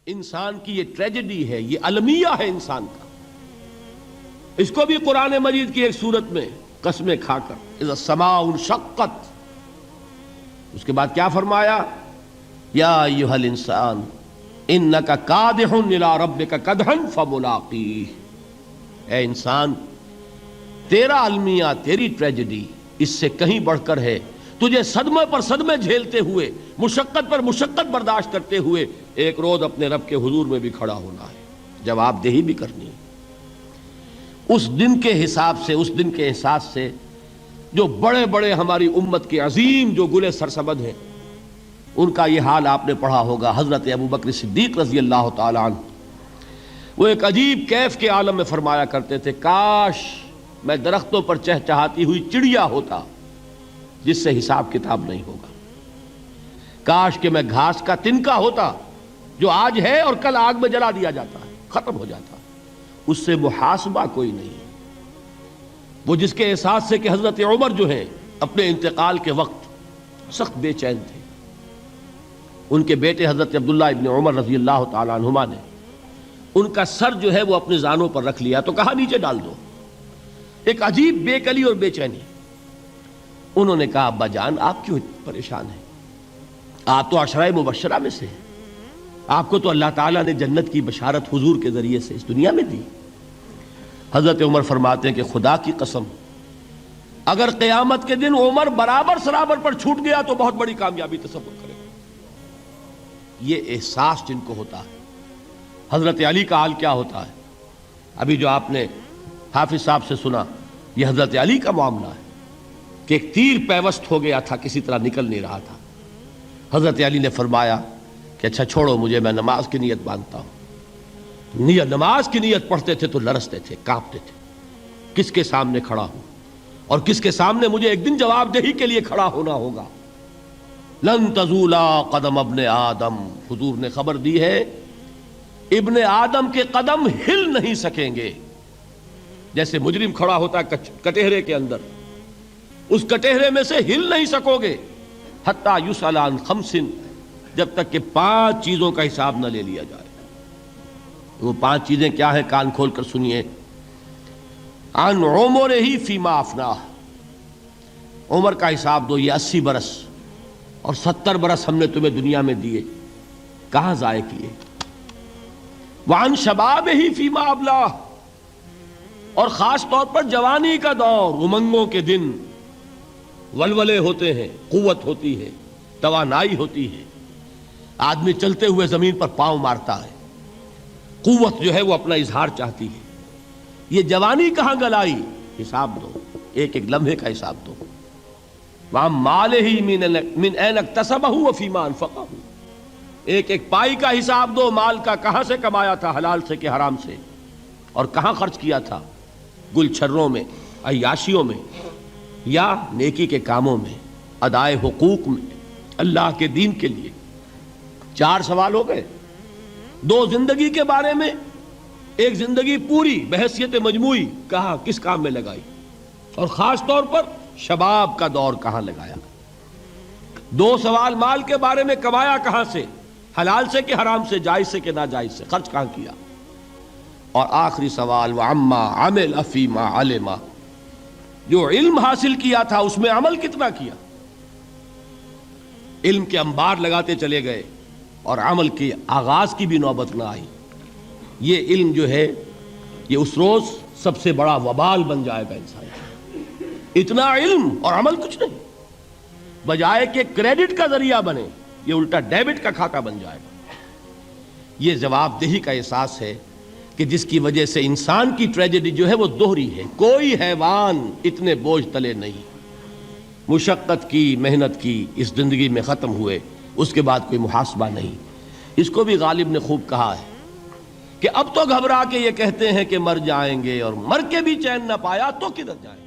انسان کی یہ ٹریجڈی ہے، یہ المیہ ہے انسان کا. اس کو بھی قرآن مجید کی ایک سورت میں قسمیں کھا کر اذا السماء انشقت، اس کے بعد کیا فرمایا؟ یا ایھا الانسان انک کادح الی ربک کدحا فملاقیہ. اے انسان، تیرا المیہ، تیری ٹریجڈی اس سے کہیں بڑھ کر ہے. تجھے صدمے پر صدمے جھیلتے ہوئے، مشقت پر مشقت برداشت کرتے ہوئے ایک روز اپنے رب کے حضور میں بھی کھڑا ہونا ہے، جواب دہی بھی کرنی ہے. اس دن کے حساب سے، اس دن کے احساس سے جو بڑے بڑے ہماری امت کے عظیم جو گلے سرسبد ہیں، ان کا یہ حال آپ نے پڑھا ہوگا. حضرت ابوبکر صدیق رضی اللہ تعالی عنہ وہ ایک عجیب کیف کے عالم میں فرمایا کرتے تھے، کاش میں درختوں پر چہچہاتی ہوئی چڑیا ہوتا جس سے حساب کتاب نہیں ہوگا. کاش کہ میں گھاس کا تنکا ہوتا جو آج ہے اور کل آگ میں جلا دیا جاتا ہے، ختم ہو جاتا، اس سے محاسبہ کوئی نہیں. وہ جس کے احساس سے کہ حضرت عمر جو ہیں اپنے انتقال کے وقت سخت بے چین تھے. ان کے بیٹے حضرت عبداللہ ابن عمر رضی اللہ تعالی عنہما نے ان کا سر جو ہے وہ اپنے زانوں پر رکھ لیا تو کہا نیچے ڈال دو. ایک عجیب بے کلی اور بے چینی. انہوں نے کہا ابا جان آپ کیوں پریشان ہیں؟ آپ تو عشرہ مبشرہ میں سے ہیں، آپ کو تو اللہ تعالیٰ نے جنت کی بشارت حضور کے ذریعے سے اس دنیا میں دی. حضرت عمر فرماتے ہیں کہ خدا کی قسم اگر قیامت کے دن عمر برابر سرابر پر چھوٹ گیا تو بہت بڑی کامیابی تصور کرے. یہ احساس جن کو ہوتا ہے. حضرت علی کا حال کیا ہوتا ہے؟ ابھی جو آپ نے حافظ صاحب سے سنا، یہ حضرت علی کا معاملہ ہے کہ ایک تیر پیوست ہو گیا تھا، کسی طرح نکل نہیں رہا تھا. حضرت علی نے فرمایا کہ اچھا چھوڑو مجھے، میں نماز کی نیت باندھتا ہوں. نماز کی نیت پڑھتے تھے تو لرزتے تھے، کانپتے تھے. کس کے سامنے کھڑا ہوں اور کس کے سامنے مجھے ایک دن جواب دہی کے لیے کھڑا ہونا ہوگا. لن تزولا قدم ابن آدم، حضور نے خبر دی ہے ابن آدم کے قدم ہل نہیں سکیں گے. جیسے مجرم کھڑا ہوتا ہے کٹہرے کے اندر، اس کٹہرے میں سے ہل نہیں سکو گے حتی یسأل عن خمس، جب تک کہ 5 چیزوں کا حساب نہ لے لیا جائے. وہ 5 چیزیں کیا ہیں؟ کان کھول کر سنیے. عن عمرہ فیما افناہ، عمر کا حساب دو. یہ 80 برس اور 70 برس ہم نے تمہیں دنیا میں دیے، کہاں ضائع کیے. وعن شبابہ فیما ابلاہ، اور خاص طور پر جوانی کا دور، امنگوں کے دن، ولولے ہوتے ہیں، قوت ہوتی ہے، توانائی ہوتی ہے، آدمی چلتے ہوئے زمین پر پاؤں مارتا ہے، قوت جو ہے وہ اپنا اظہار چاہتی ہے. یہ جوانی کہاں گلائی؟ حساب دو، ایک ایک لمحے کا حساب دو. وَعَن مَالِهِ مِنْ أَيْنَ اكْتَسَبَهُ وَفِيمَا أَنفَقَهُ، ایک ایک پائی کا حساب دو. مال کا کہاں سے کمایا تھا، حلال سے کہ حرام سے، اور کہاں خرچ کیا تھا، گل چھروں میں، عیاشیوں میں، یا نیکی کے کاموں میں، ادائے حقوق میں، اللہ کے دین کے لیے. 4 سوال ہو گئے. 2 زندگی کے بارے میں، ایک زندگی پوری بحیثیت مجموعی کہاں کس کام میں لگائی، اور خاص طور پر شباب کا دور کہاں لگایا. 2 سوال مال کے بارے میں، کمایا کہاں سے، حلال سے کہ حرام سے، جائز سے کہ ناجائز سے، خرچ کہاں کیا. اور آخری سوال وعما عمل فیما علم، جو علم حاصل کیا تھا اس میں عمل کتنا کیا. علم کے انبار لگاتے چلے گئے اور عمل کے آغاز کی بھی نوبت نہ آئی. یہ علم جو ہے یہ اس روز سب سے بڑا وبال بن جائے گا انسان. اتنا علم اور عمل کچھ نہیں، بجائے کہ کریڈٹ کا ذریعہ بنے یہ الٹا ڈیبٹ کا کھاتا بن جائے گا. یہ جواب دہی کا احساس ہے کہ جس کی وجہ سے انسان کی ٹریجڈی جو ہے وہ دوہری ہے. کوئی حیوان اتنے بوجھ تلے نہیں. مشقت کی، محنت کی، اس زندگی میں ختم ہوئے، اس کے بعد کوئی محاسبہ نہیں. اس کو بھی غالب نے خوب کہا ہے کہ اب تو گھبرا کے یہ کہتے ہیں کہ مر جائیں گے، اور مر کے بھی چین نہ پایا تو کدھر جائیں گے.